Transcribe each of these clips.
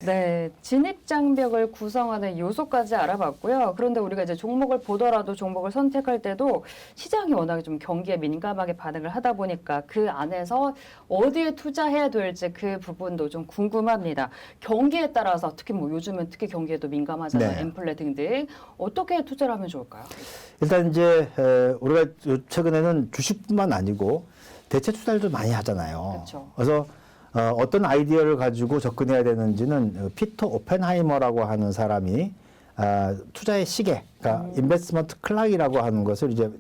네, 진입장벽을 구성하는 요소까지 알아봤고요. 그런데 우리가 이제 종목을 보더라도 종목을 선택할 때도 시장이 워낙에 좀 경기에 민감하게 반응을 하다 보니까 그 안에서 어디에 투자해야 될지 그 부분도 좀 궁금합니다. 경기에 따라서 특히 뭐 요즘은 특히 경기에도 민감하잖아요. 네. 인플레 등등. 어떻게 투자를 하면 좋을까요? 일단 이제 우리가 최근에는 주식뿐만 아니고 대체 투자를 좀 많이 하잖아요. 그렇죠. 그래서 어떤 아이디어를 가지고 접근해야 되는지는 피터 오펜하이머라고 하는 사람이 투자의 시계, 그러니까 인베스트먼트 클락이라고 하는 것을 이제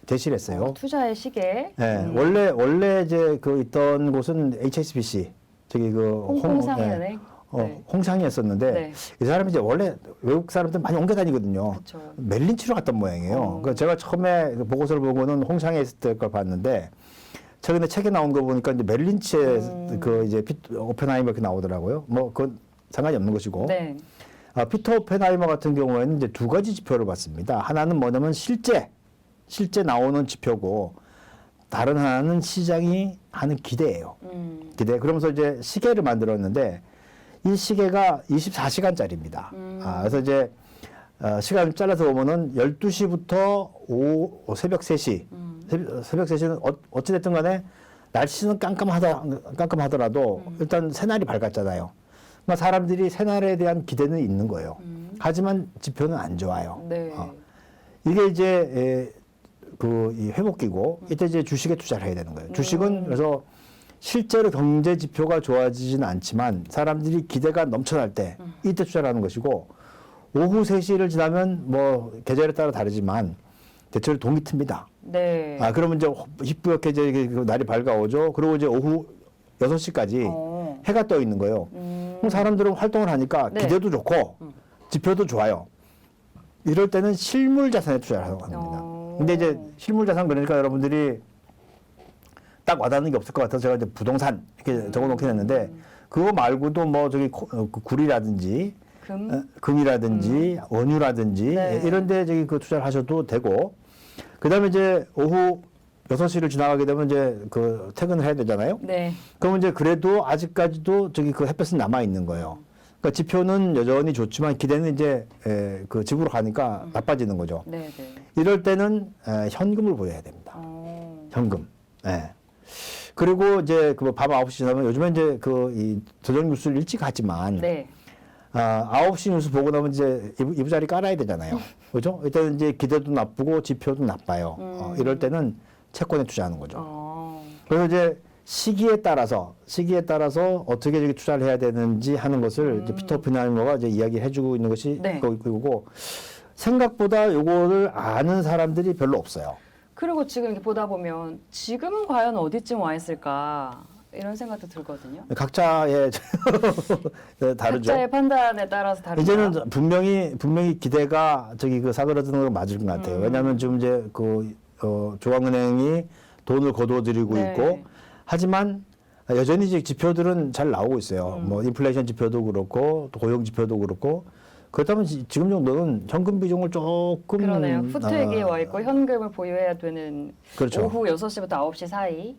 제시를 했어요. 투자의 시계. 네, 원래 이제 있던 곳은 HSBC, 저기 홍콩상해은행. 네. 홍상이었었는데 네. 이 사람이 이제 원래 외국 사람들 많이 옮겨 다니거든요. 그쵸. 멜린치로 갔던 모양이에요. 그러니까 제가 처음에 그 보고서를 보고는 홍상에 있을 때 걸 봤는데 최근에 책에 나온 거 보니까 이제 멜린치의 이제 오펜하이머 이렇게 나오더라고요. 뭐 그건 상관이 없는 것이고. 네. 피터 오펜하이머 같은 경우에는 이제 두 가지 지표를 봤습니다. 하나는 뭐냐면 실제 나오는 지표고 다른 하나는 시장이 하는 기대예요. 기대. 그러면서 이제 시계를 만들었는데 이 시계가 24시간짜리입니다. 그래서 이제 시간을 잘라서 보면은 12시부터 새벽 3시. 새벽 3시는 어찌됐든 간에 날씨는 깜깜하더라도 일단 새날이 밝았잖아요. 그러니까 사람들이 새날에 대한 기대는 있는 거예요. 하지만 지표는 안 좋아요. 네. 이게 이제 이 회복기고 이때 이제 주식에 투자를 해야 되는 거예요. 주식은 그래서 실제로 경제 지표가 좋아지지는 않지만 사람들이 기대가 넘쳐날 때 이때 투자를 하는 것이고 오후 3시를 지나면 뭐 계절에 따라 다르지만 대체로 동이 틉니다. 네. 그러면 이제 희뿌옇게 이제 날이 밝아오죠. 그리고 이제 오후 6시까지 해가 떠 있는 거예요. 그럼 사람들은 활동을 하니까 네. 기대도 좋고 지표도 좋아요. 이럴 때는 실물 자산에 투자를 하는 겁니다. 근데 이제 실물 자산 그러니까 여러분들이 딱 와닿는 게 없을 것 같아서 제가 이제 부동산 이렇게 적어놓긴 했는데 그거 말고도 뭐 저기 굴이라든지 금이라든지 원유라든지 네. 이런 데 저기 투자를 하셔도 되고 그다음에 이제 오후 6시를 지나가게 되면 이제 퇴근을 해야 되잖아요. 네. 그러면 이제 그래도 아직까지도 저기 햇볕은 남아 있는 거예요. 그러니까 지표는 여전히 좋지만 기대는 이제 집으로 가니까 나빠지는 거죠. 네, 네. 이럴 때는 현금을 보여야 됩니다. 현금. 예. 그리고 이제 밤 9시 지나면 요즘에 이제 이 저녁 뉴스를 일찍 하지만 네. 9시 뉴스 보고 나면 이제 이부자리 깔아야 되잖아요. 그죠? 이때는 이제 기대도 나쁘고 지표도 나빠요. 이럴 때는 채권에 투자하는 거죠. 그래서 이제 시기에 따라서 어떻게 저기 투자를 해야 되는지 하는 것을 이제 피터 오펜하이머가 이제 이야기해 주고 있는 것이 네. 그거고 생각보다 요거를 아는 사람들이 별로 없어요. 그리고 지금 이렇게 보다 보면 지금은 과연 어디쯤 와 있을까 이런 생각도 들거든요. 각자의 다르죠. 각자의 판단에 따라서 다르죠. 이제는 분명히 기대가 저기 사그라드는 거 맞을 것 같아요. 왜냐하면 지금 이제 중앙은행이 돈을 거둬들이고 네. 있고 하지만 여전히 이제 지표들은 잘 나오고 있어요. 뭐 인플레이션 지표도 그렇고 또 고용 지표도 그렇고 그렇다면 지금 정도는 현금 비중을 조금 그러네요. 푸트액에 와 있고 현금을 보유해야 되는 그렇죠. 오후 6시부터 9시 사이.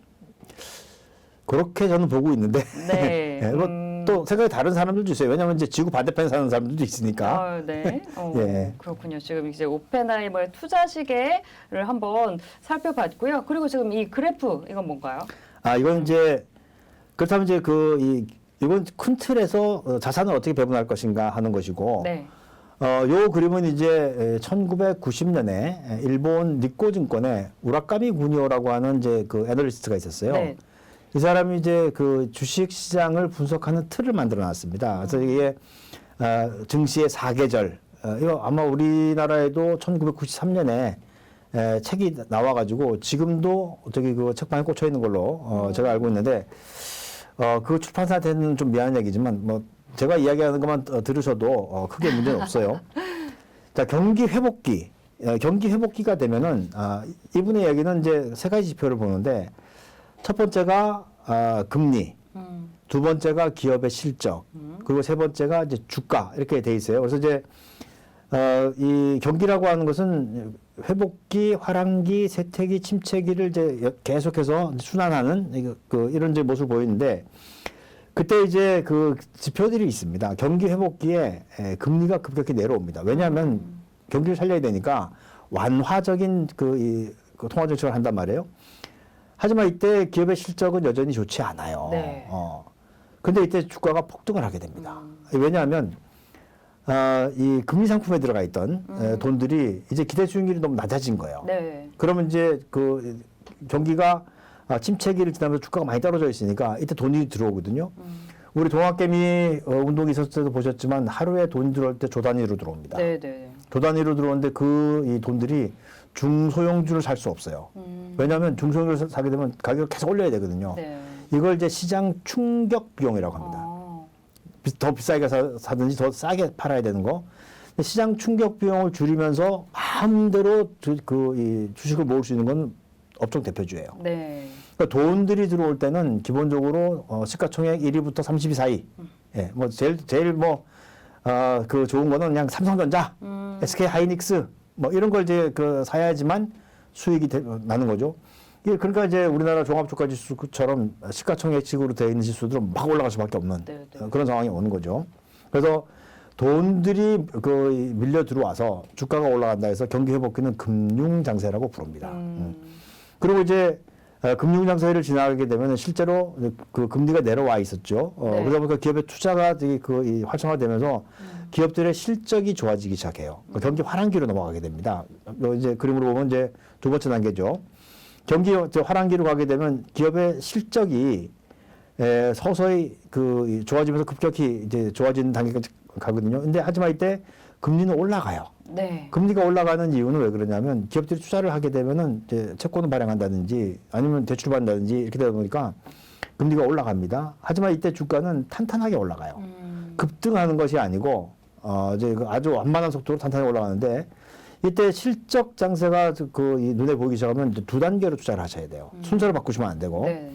그렇게 저는 보고 있는데 네. 또 생각이 다른 사람들도 있어요. 왜냐하면 이제 지구 반대편에 사는 사람들도 있으니까. 네. 예. 그렇군요. 지금 이제 오펜하이머의 투자 시계를 한번 살펴봤고요. 그리고 지금 이 그래프 이건 뭔가요? 이건 이제 그렇다면 이제 이건 큰 틀에서 자산을 어떻게 배분할 것인가 하는 것이고, 네. 요 그림은 이제 1990년에 일본 니꼬증권의 우라카미 구니오라고 하는 이제 애널리스트가 있었어요. 네. 이 사람이 이제 주식 시장을 분석하는 틀을 만들어 놨습니다. 그래서 이게 증시의 4계절, 이거 아마 우리나라에도 1993년에 책이 나와가지고 지금도 저기 책방에 꽂혀 있는 걸로 제가 알고 있는데 그 출판사한테는 좀 미안한 얘기지만 뭐 제가 이야기하는 것만 들으셔도 크게 문제는 없어요. 자, 경기 회복기가 되면은 이분의 이야기는 이제 세 가지 지표를 보는데 첫 번째가 금리, 두 번째가 기업의 실적, 그리고 세 번째가 이제 주가 이렇게 돼 있어요. 그래서 이제 이 경기라고 하는 것은 회복기, 화랑기, 쇠퇴기, 침체기를 이제 계속해서 순환하는 이런 이제 모습을 보이는데 그때 이제 그 지표들이 있습니다. 경기 회복기에 금리가 급격히 내려옵니다. 왜냐하면 경기를 살려야 되니까 완화적인 그 통화 정책을 한단 말이에요. 하지만 이때 기업의 실적은 여전히 좋지 않아요. 네. 근데 이때 주가가 폭등을 하게 됩니다. 왜냐하면 이 금리 상품에 들어가 있던 돈들이 이제 기대 수익률이 너무 낮아진 거예요. 네. 그러면 이제 그 경기가 침체기를 지나면서 주가가 많이 떨어져 있으니까 이때 돈이 들어오거든요. 우리 동학개미 운동이 있었을 때도 보셨지만 하루에 돈 들어올 때 조 단위로 들어옵니다. 네, 네. 조 단위로 들어오는데 이 돈들이 중소형주를 살 수 없어요. 왜냐하면 중소형주를 사게 되면 가격을 계속 올려야 되거든요. 네. 이걸 이제 시장 충격 비용이라고 합니다. 더 비싸게 사든지 더 싸게 팔아야 되는 거. 시장 충격 비용을 줄이면서 마음대로 이 주식을 모을 수 있는 건 업종 대표주예요. 네. 그러니까 돈들이 들어올 때는 기본적으로 시가총액 1위부터 30위 사이. 예, 뭐 제일 그 좋은 거는 그냥 삼성전자, SK 하이닉스 뭐 이런 걸 이제 사야지만 수익이 나는 거죠. 예, 그러니까 이제 우리나라 종합주가지수처럼 시가총액식으로 되어 있는 지수들은 막 올라갈 수밖에 없는 네, 네. 그런 상황이 오는 거죠. 그래서 돈들이 밀려 들어와서 주가가 올라간다 해서 경기 회복기는 금융 장세라고 부릅니다. 그리고 이제 금융 장세를 지나가게 되면 실제로 그 금리가 내려와 있었죠. 네. 그러다 보니까 기업의 투자가 되게 활성화되면서 기업들의 실적이 좋아지기 시작해요. 경기 환한기로 넘어가게 됩니다. 이제 그림으로 보면 이제 두 번째 단계죠. 경기 환한기로 가게 되면 기업의 실적이 서서히 좋아지면서 급격히 이제 좋아지는 단계까지 가거든요. 근데 하지만 이때 금리는 올라가요. 네. 금리가 올라가는 이유는 왜 그러냐면 기업들이 투자를 하게 되면은 이제 채권을 발행한다든지 아니면 대출 받는다든지 이렇게 되다 보니까 금리가 올라갑니다. 하지만 이때 주가는 탄탄하게 올라가요. 급등하는 것이 아니고 이제 아주 완만한 속도로 탄탄하게 올라가는데 이때 실적 장세가 이 눈에 보이기 시작하면 이제 두 단계로 투자를 하셔야 돼요. 순서를 바꾸시면 안 되고 네.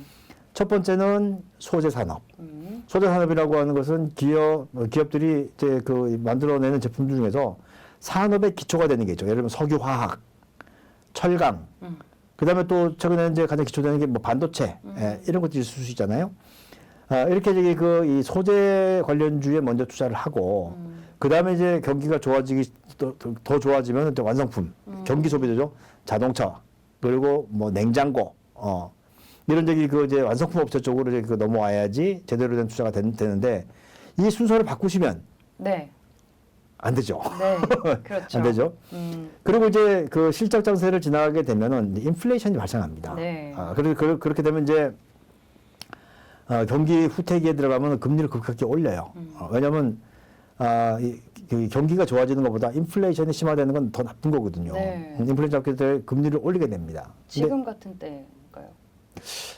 첫 번째는 소재 산업. 소재 산업이라고 하는 것은 기업들이 이제 만들어내는 제품들 중에서 산업의 기초가 되는 게 있죠. 예를 들면 석유, 화학, 철강. 그다음에 또 최근에 이제 가장 기초되는 게 뭐 반도체 이런 것들이 있을 수 있잖아요. 이렇게 이 소재 관련주에 먼저 투자를 하고 그다음에 이제 경기가 좋아지기 더 좋아지면 또 완성품, 경기 소비재죠. 자동차 그리고 뭐 냉장고 이런 이제 완성품 업체 쪽으로 이제 넘어와야지 제대로 된 투자가 되는데 이 순서를 바꾸시면 네. 안 되죠. 네. 그렇죠. 안 되죠. 그리고 이제 실적 장세를 지나가게 되면은 인플레이션이 발생합니다. 네. 그렇게 되면 이제 경기 후퇴기에 들어가면 금리를 급격히 올려요. 왜냐하면 경기가 좋아지는 것보다 인플레이션이 심화되는 건 더 나쁜 거거든요. 네. 인플레이션 잡게 될 금리를 올리게 됩니다. 지금 같은 때일까요?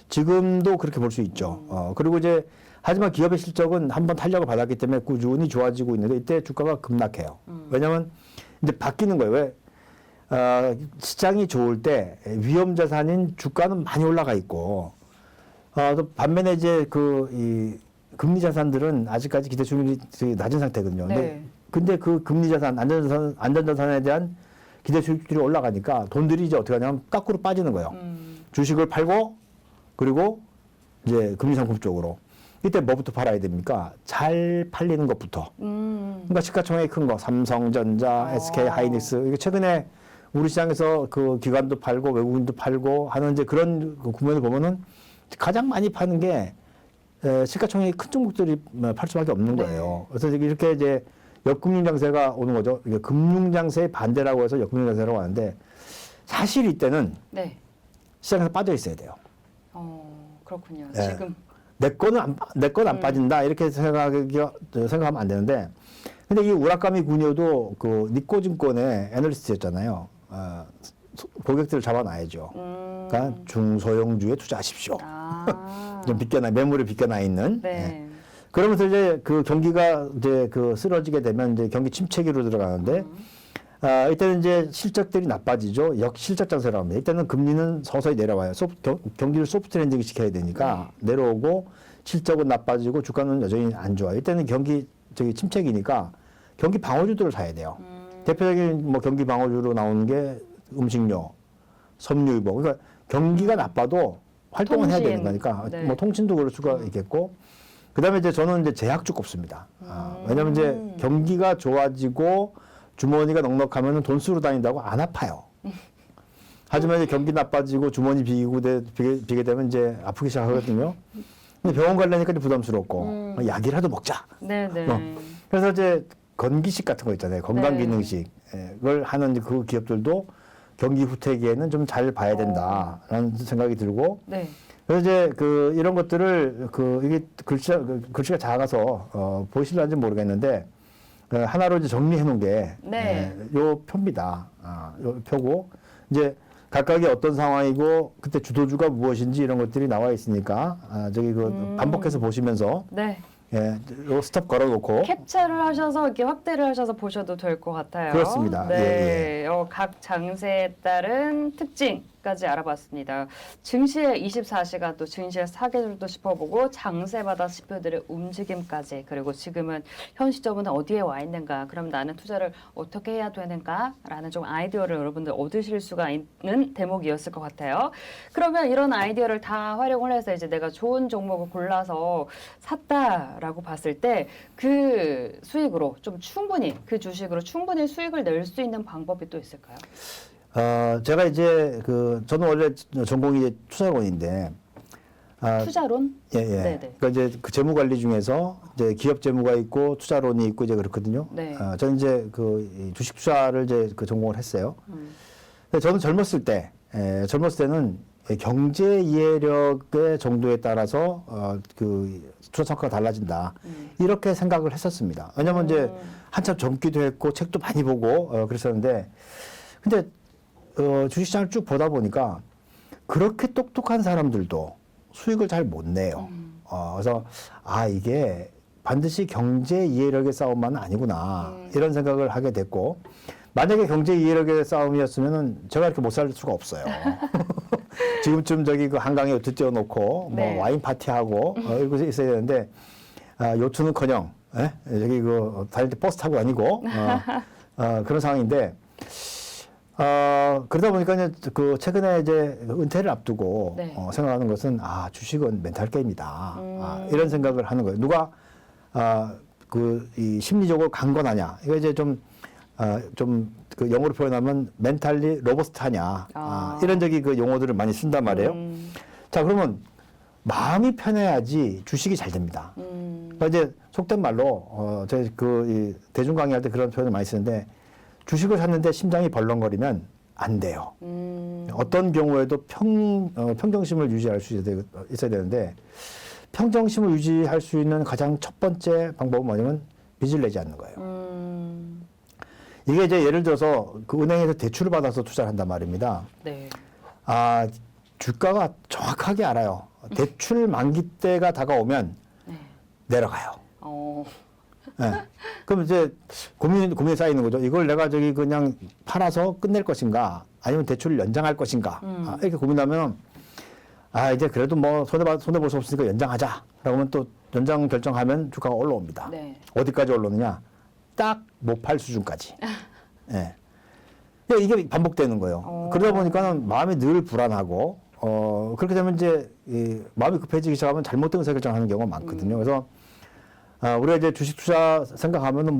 지금도 그렇게 볼 수 있죠. 그리고 이제 하지만 기업의 실적은 한번 탄력을 받았기 때문에 꾸준히 좋아지고 있는데 이때 주가가 급락해요. 왜냐하면 이제 바뀌는 거예요. 왜? 시장이 좋을 때 위험 자산인 주가는 많이 올라가 있고 또 반면에 이제 이 금리 자산들은 아직까지 기대 수익률이 되게 낮은 상태거든요. 네. 근데 그 금리 자산, 안전 자산에 대한 기대 수익률이 올라가니까 돈들이 이제 어떻게 하냐면 거꾸로 빠지는 거예요. 주식을 팔고 그리고 이제 금리 상품 쪽으로. 이때 뭐부터 팔아야 됩니까? 잘 팔리는 것부터. 그러니까 시가총액이 큰 거, 삼성전자, SK 하이닉스. 이게 최근에 우리 시장에서 기관도 팔고 외국인도 팔고 하는 이제 그런 국면을 보면은 가장 많이 파는 게 시가총액이 큰 종목들이 팔 수밖에 없는 거예요. 그래서 이렇게 이제 역금융 장세가 오는 거죠. 이게 금융 장세의 반대라고 해서 역금융 장세라고 하는데 사실 이때는 네. 시장에서 빠져 있어야 돼요. 그렇군요. 네. 지금 내 건 안 빠진다 이렇게 생각하면 안 되는데 근데 이 우라카미 군요도 니코증권의 애널리스트였잖아요. 고객들을 잡아놔야죠. 그러니까 중소형주에 투자하십시오. 좀 매물이 비껴나 있는. 네. 그러면서 이제 경기가 이제 쓰러지게 되면 이제 경기 침체기로 들어가는데 이때는 이제 실적들이 나빠지죠. 역실적 장세라고 합니다. 이때는 금리는 서서히 내려와요. 경기를 소프트 랜딩 시켜야 되니까 내려오고 실적은 나빠지고 주가는 여전히 안 좋아요. 이때는 경기 침체기니까 경기 방어주들을 사야 돼요. 대표적인 뭐 경기 방어주로 나오는 게 음식료, 섬유유보. 그러니까 경기가 나빠도 활동을 해야 되는 거니까 네. 뭐 통신도 그럴 수가 있겠고 그다음에 이제 저는 이제 제약주 꼽습니다. 왜냐하면 이제 경기가 좋아지고 주머니가 넉넉하면 돈 쓰러 다닌다고 안 아파요. 하지만 이제 경기 나빠지고 주머니 비게 되면 이제 아프기 시작하거든요. 근데 병원 가려니까 부담스럽고 약이라도 먹자. 네네. 그래서 이제 건기식 같은 거 있잖아요. 건강기능식. 그걸 하는 그 기업들도 경기 후퇴기에는 좀 잘 봐야 된다라는 생각이 들고. 네. 그래서 이제 그 이런 것들을 이게 글씨가 작아서 보이실런지 모르겠는데 하나로 이제 정리해 놓은 게 네. 요 표입니다. 요 표고 이제 각각이 어떤 상황이고 그때 주도주가 무엇인지 이런 것들이 나와 있으니까 저기 그 반복해서 보시면서 네. 요 스톱 걸어놓고 캡처를 하셔서 이렇게 확대를 하셔서 보셔도 될 것 같아요. 그렇습니다. 네. 각 장세에 따른 특징까지 알아봤습니다. 증시의 24시간 또 증시의 사계절도 짚어보고 장세마다 지표들의 움직임까지 그리고 지금은 현 시점은 어디에 와 있는가 그럼 나는 투자를 어떻게 해야 되는가라는 좀 아이디어를 여러분들 얻으실 수가 있는 대목이었을 것 같아요. 그러면 이런 아이디어를 다 활용을 해서 이제 내가 좋은 종목을 골라서 샀다라고 봤을 때 그 수익으로 좀 충분히 그 주식으로 충분히 수익을 낼 수 있는 방법이 또 있을까요? 제가 이제 저는 원래 전공이 이제 투자론인데 투자론? 예. 네네. 그러니까 이제 그 재무 관리 중에서 이제 기업 재무가 있고 투자론이 있고 이제 그렇거든요. 네. 저는 이제 이 주식 투자를 이제 전공을 했어요. 근데 저는 젊었을 때는 경제 이해력의 정도에 따라서 투자 성과가 달라진다. 이렇게 생각을 했었습니다. 왜냐면 이제 한참 젊기도 했고 책도 많이 보고 그랬었는데 근데 주식시장을 쭉 보다 보니까 그렇게 똑똑한 사람들도 수익을 잘 못 내요. 그래서 이게 반드시 경제 이해력의 싸움만은 아니구나 이런 생각을 하게 됐고 만약에 경제 이해력의 싸움이었으면은 제가 이렇게 못 살 수가 없어요. 지금쯤 저기 그 한강에 요트 띄워놓고 네. 뭐 와인 파티하고 이러고 있어야 되는데 요트는커녕 여기 다닐 때 버스 타고 다니고 그런 상황인데 그러다 보니까 이제 최근에 이제 은퇴를 앞두고 네. 생각하는 것은 주식은 멘탈 게임이다. 이런 생각을 하는 거예요. 누가 이 심리적으로 강건하냐. 이거 이제 그 영어로 표현하면 멘탈리 로버스트하냐. 이런 그 용어들을 많이 쓴단 말이에요. 자, 그러면 마음이 편해야지 주식이 잘 됩니다. 그러니까 이제 속된 말로 제가 이 대중 강의할 때 그런 표현을 많이 쓰는데 주식을 샀는데 심장이 벌렁거리면 안 돼요. 어떤 경우에도 평정심을 유지할 수 있어야 되는데 평정심을 유지할 수 있는 가장 첫 번째 방법은 뭐냐면 빚을 내지 않는 거예요. 이게 이제 예를 들어서 그 은행에서 대출을 받아서 투자를 한단 말입니다. 네. 주가가 정확하게 알아요. 대출 만기 때가 다가오면 내려가요. 네. 그럼 이제 고민이 쌓이는 거죠. 이걸 내가 그냥 팔아서 끝낼 것인가, 아니면 대출을 연장할 것인가, 이렇게 고민하면, 이제 그래도 뭐 손해볼 수 없으니까 연장하자. 라고 하면 또 연장 결정하면 주가가 올라옵니다. 네. 어디까지 올라오느냐? 딱 못 팔 수준까지. 예. 이게 반복되는 거예요. 그러다 보니까는 마음이 늘 불안하고, 그렇게 되면 이제 마음이 급해지기 시작하면 잘못된 의사 결정하는 경우가 많거든요. 그래서 우리가 이제 주식 투자 생각하면은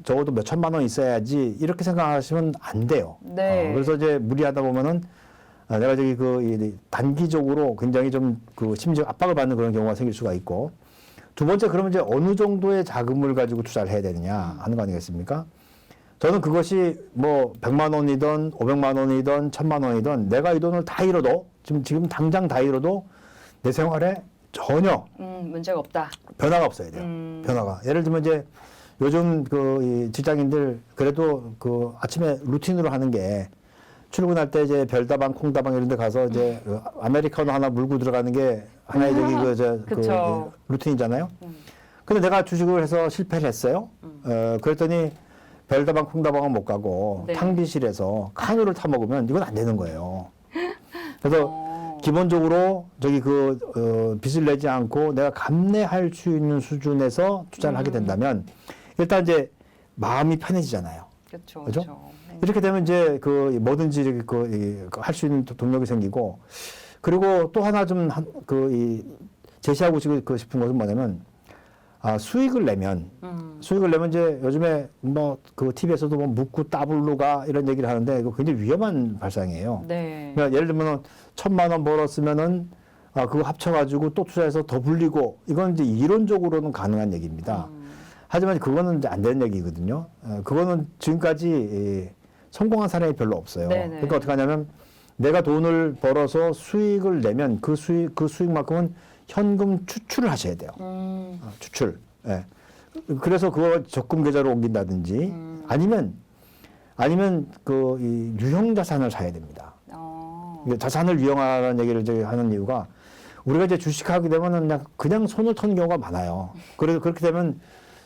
적어도 몇 천만 원 있어야지 이렇게 생각하시면 안 돼요. 네. 그래서 이제 무리하다 보면은 내가 이 단기적으로 굉장히 좀 심리적 압박을 받는 그런 경우가 생길 수가 있고 두 번째 그러면 이제 어느 정도의 자금을 가지고 투자를 해야 되느냐 하는 거 아니겠습니까? 저는 그것이 100만 원이든 500만 원이든 1000만 원이든 내가 이 돈을 다 잃어도 지금 당장 다 잃어도 내 생활에 전혀 문제가 없다. 변화가 없어야 돼요. 변화가. 예를 들면 이제 요즘 이 직장인들 그래도 아침에 루틴으로 하는 게 출근할 때 이제 별다방, 콩다방 이런 데 가서 이제 아메리카노 하나 물고 들어가는 게 하나의 그쵸. 루틴이잖아요. 근데 내가 주식을 해서 실패를 했어요. 그랬더니 별다방, 콩다방은 못 가고 네. 탕비실에서 카누를 타 먹으면 이건 안 되는 거예요. 그래서 기본적으로 빚을 내지 않고 내가 감내할 수 있는 수준에서 투자를 하게 된다면 일단 이제 마음이 편해지잖아요. 그렇죠. 그죠? 이렇게 되면 이제 뭐든지 할 수 있는 동력이 생기고 그리고 또 하나 이 제시하고 싶은 것은 뭐냐면 수익을 내면 이제 요즘에 뭐 그 TV에서도 뭐 묻고 따블로가 이런 얘기를 하는데 이거 굉장히 위험한 발상이에요. 네. 그러니까 예를 들면 1,000만 원 벌었으면은 그거 합쳐가지고 또 투자해서 더 불리고 이건 이제 이론적으로는 가능한 얘기입니다. 하지만 그거는 이제 안 되는 얘기거든요. 그거는 지금까지 성공한 사례가 별로 없어요. 네네. 그러니까 어떻게 하냐면 내가 돈을 벌어서 수익을 내면 그 수익만큼은 현금 추출을 하셔야 돼요. 추출. 예. 그래서 그거 적금 계좌로 옮긴다든지 아니면 이 유형 자산을 사야 됩니다. 이게 자산을 유형화라는 얘기를 이제 하는 이유가 우리가 이제 주식하게 되면은 그냥 손을 터는 경우가 많아요. 그래서 그렇게 되면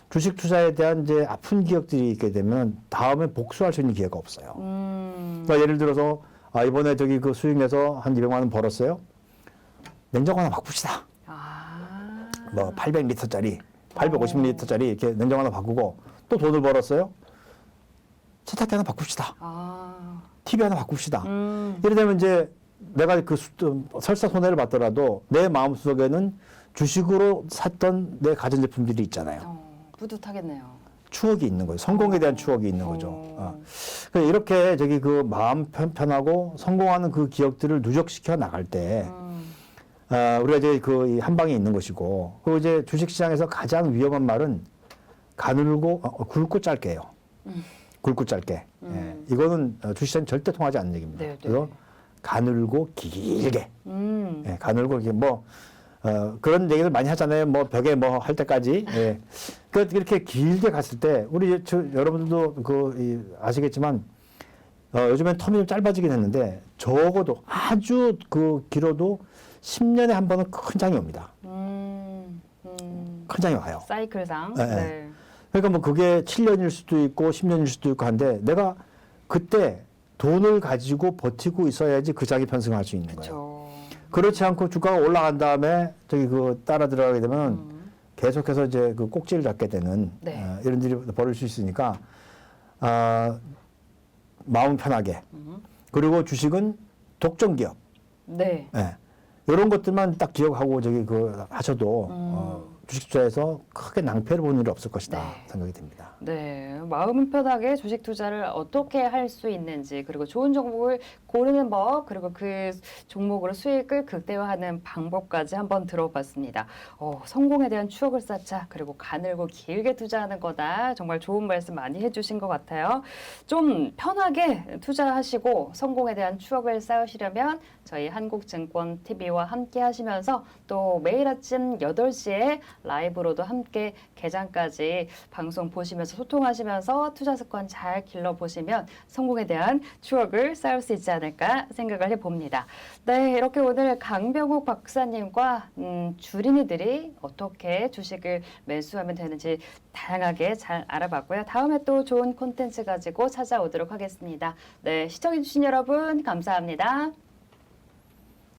주식 투자에 대한 이제 아픈 기억들이 있게 되면 다음에 복수할 수 있는 기회가 없어요. 그러니까 예를 들어서 이번에 저기 그 수익 내서 한 200만 원 벌었어요. 냉장고 하나 바꿉시다. 뭐 800리터짜리, 850리터짜리 이렇게 냉장고 하나 바꾸고 또 돈을 벌었어요. 세탁기 하나 바꿉시다. TV 하나 바꿉시다. 이래 되면 이제 내가 설사 손해를 봤더라도 내 마음속에는 주식으로 샀던 내 가전제품들이 있잖아요. 뿌듯하겠네요. 추억이 있는 거죠. 성공에 대한 추억이 있는 거죠. 그래서 이렇게 저기 그 마음 편하고 성공하는 그 기억들을 누적시켜 나갈 때 우리가 이제 그 한 방에 있는 것이고 그리고 이제 주식시장에서 가장 위험한 말은 가늘고 굵고 짧게요. 굵고 짧게. 예. 이거는 주식시장 절대 통하지 않는 얘기입니다. 네, 네. 그래서 가늘고 길게. 예, 가늘고 이게 뭐 그런 얘기를 많이 하잖아요. 뭐 벽에 뭐 할 때까지. 예. 이렇게 길게 갔을 때 우리 여러분들도 아시겠지만 요즘엔 텀이 좀 짧아지긴 했는데 적어도 아주 길어도 10년에 한 번은 큰 장이 옵니다. 큰 장이 와요. 사이클상. 예, 예. 네. 그러니까 뭐 그게 7년일 수도 있고 10년일 수도 있고 한데 내가 그때 돈을 가지고 버티고 있어야지 그 장이 편승할 수 있는 거예요. 그렇지 않고 주가가 올라간 다음에 따라 들어가게 되면 계속해서 이제 그 꼭지를 잡게 되는 네. 이런 일이 벌어질 수 있으니까 마음 편하게 그리고 주식은 독점 기업. 네. 예. 이런 것들만 딱 기억하고 하셔도 주식 투자에서 크게 낭패를 본 일이 없을 것이다 네. 생각이 듭니다. 네, 마음 편하게 주식 투자를 어떻게 할 수 있는지 그리고 좋은 종목을 고르는 법 그리고 그 종목으로 수익을 극대화하는 방법까지 한번 들어봤습니다. 성공에 대한 추억을 쌓자 그리고 가늘고 길게 투자하는 거다. 정말 좋은 말씀 많이 해주신 것 같아요. 좀 편하게 투자하시고 성공에 대한 추억을 쌓으시려면 저희 한국증권TV와 함께 하시면서 또 매일 아침 8시에 라이브로도 함께 개장까지 방송 보시면서 소통하시면서 투자 습관 잘 길러보시면 성공에 대한 추억을 쌓을 수 있지 않을까 생각을 해봅니다. 네, 이렇게 오늘 강병욱 박사님과 주린이들이 어떻게 주식을 매수하면 되는지 다양하게 잘 알아봤고요. 다음에 또 좋은 콘텐츠 가지고 찾아오도록 하겠습니다. 네, 시청해주신 여러분 감사합니다.